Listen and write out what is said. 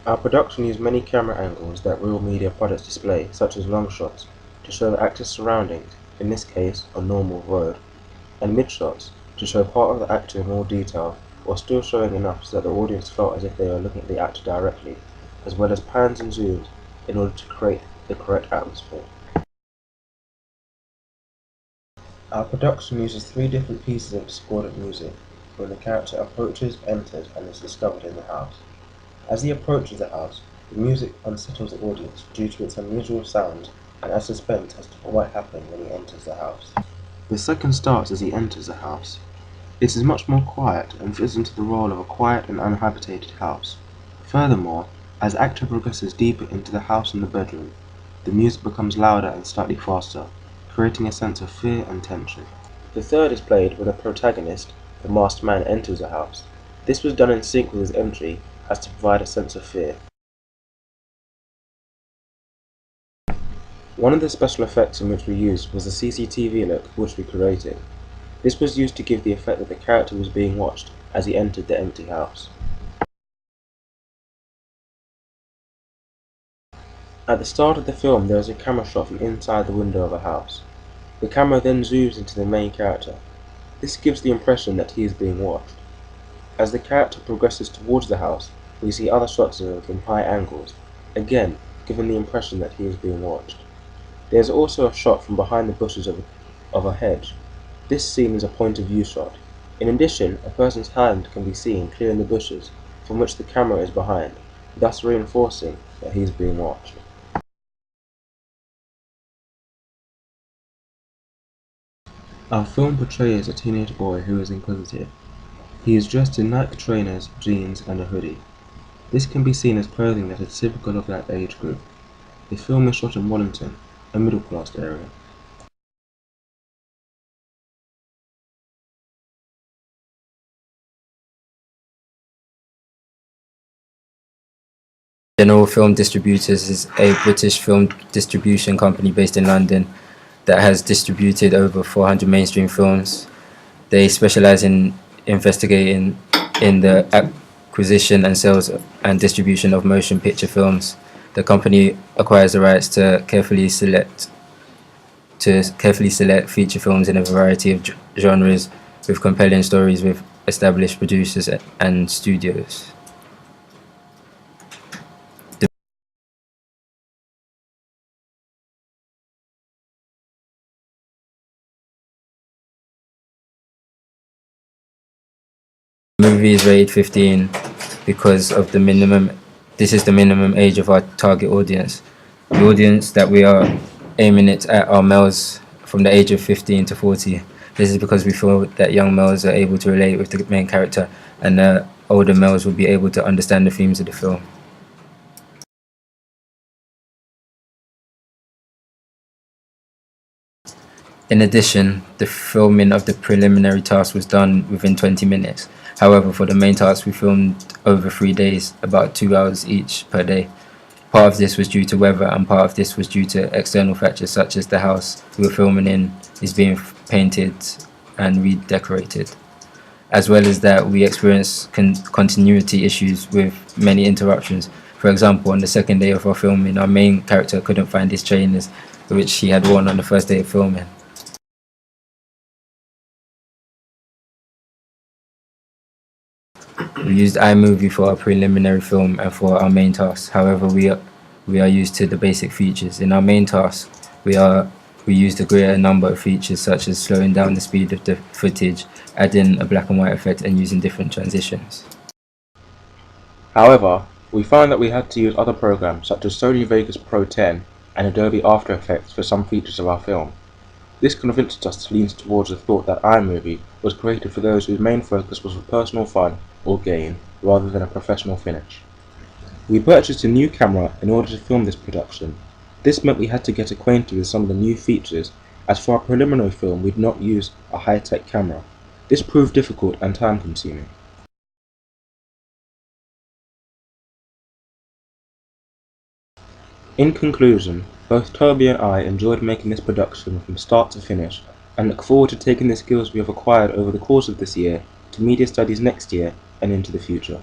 Our production used many camera angles that real media products display, such as long shots, to show the actor's surroundings, in this case a normal road, and mid shots, to show part of the actor in more detail, while still showing enough so that the audience felt as if they were looking at the actor directly, as well as pans and zooms in order to create the correct atmosphere. Our production uses 3 different pieces of discordant music, when the character approaches, enters, and is discovered in the house. As he approaches the house, the music unsettles the audience due to its unusual sounds and adds suspense as to what might happen when he enters the house. The second starts as he enters the house. It is much more quiet and fits into the role of a quiet and uninhabited house. Furthermore, as the actor progresses deeper into the house and the bedroom, the music becomes louder and slightly faster, creating a sense of fear and tension. The third is played when the protagonist, the masked man, enters the house. This was done in sync with his entry as to provide a sense of fear. One of the special effects in which we used was the CCTV look which we created. This was used to give the effect that the character was being watched as he entered the empty house. At the start of the film there is a camera shot from inside the window of a house. The camera then zooms into the main character. This gives the impression that he is being watched. As the character progresses towards the house, we see other shots of him from high angles, again giving the impression that he is being watched. There is also a shot from behind the bushes of a hedge. This scene is a point of view shot. In addition, a person's hand can be seen clearing the bushes, from which the camera is behind, thus reinforcing that he is being watched. Our film portrays a teenage boy who is inquisitive. He is dressed in Nike trainers, jeans, and a hoodie. This can be seen as clothing that is typical of that age group. The film is shot in Morrison, a middle-class area. General Film Distributors is a British film distribution company based in London that has distributed over 400 mainstream films. They specialize in investigating in the acquisition and sales and distribution of motion picture films. The company acquires the rights to carefully select feature films in a variety of genres with compelling stories with established producers and studios. The movie is rated 15 because of the minimum. This is the minimum age of our target audience. The audience that we are aiming it at are males from the age of 15 to 40. This is because we feel that young males are able to relate with the main character, and older males will be able to understand the themes of the film. In addition, the filming of the preliminary task was done within 20 minutes. However, for the main task, we filmed over 3 days, about 2 hours each per day. Part of this was due to weather, and part of this was due to external factors such as the house we were filming in is being painted and redecorated. As well as that, we experienced continuity issues with many interruptions. For example, on the second day of our filming, our main character couldn't find his trainers, which he had worn on the first day of filming. We used iMovie for our preliminary film and for our main task. However, we are used to the basic features. In our main task, we used a greater number of features such as slowing down the speed of the footage, adding a black and white effect, and using different transitions. However, we found that we had to use other programs such as Sony Vegas Pro 10 and Adobe After Effects for some features of our film. This convinced us to lean towards the thought that iMovie was created for those whose main focus was for personal fun or gain, rather than a professional finish. We purchased a new camera in order to film this production. This meant we had to get acquainted with some of the new features, as for our preliminary film we'd not used a high-tech camera. This proved difficult and time-consuming. In conclusion, both Tobi and I enjoyed making this production from start to finish, and look forward to taking the skills we have acquired over the course of this year to media studies next year and into the future.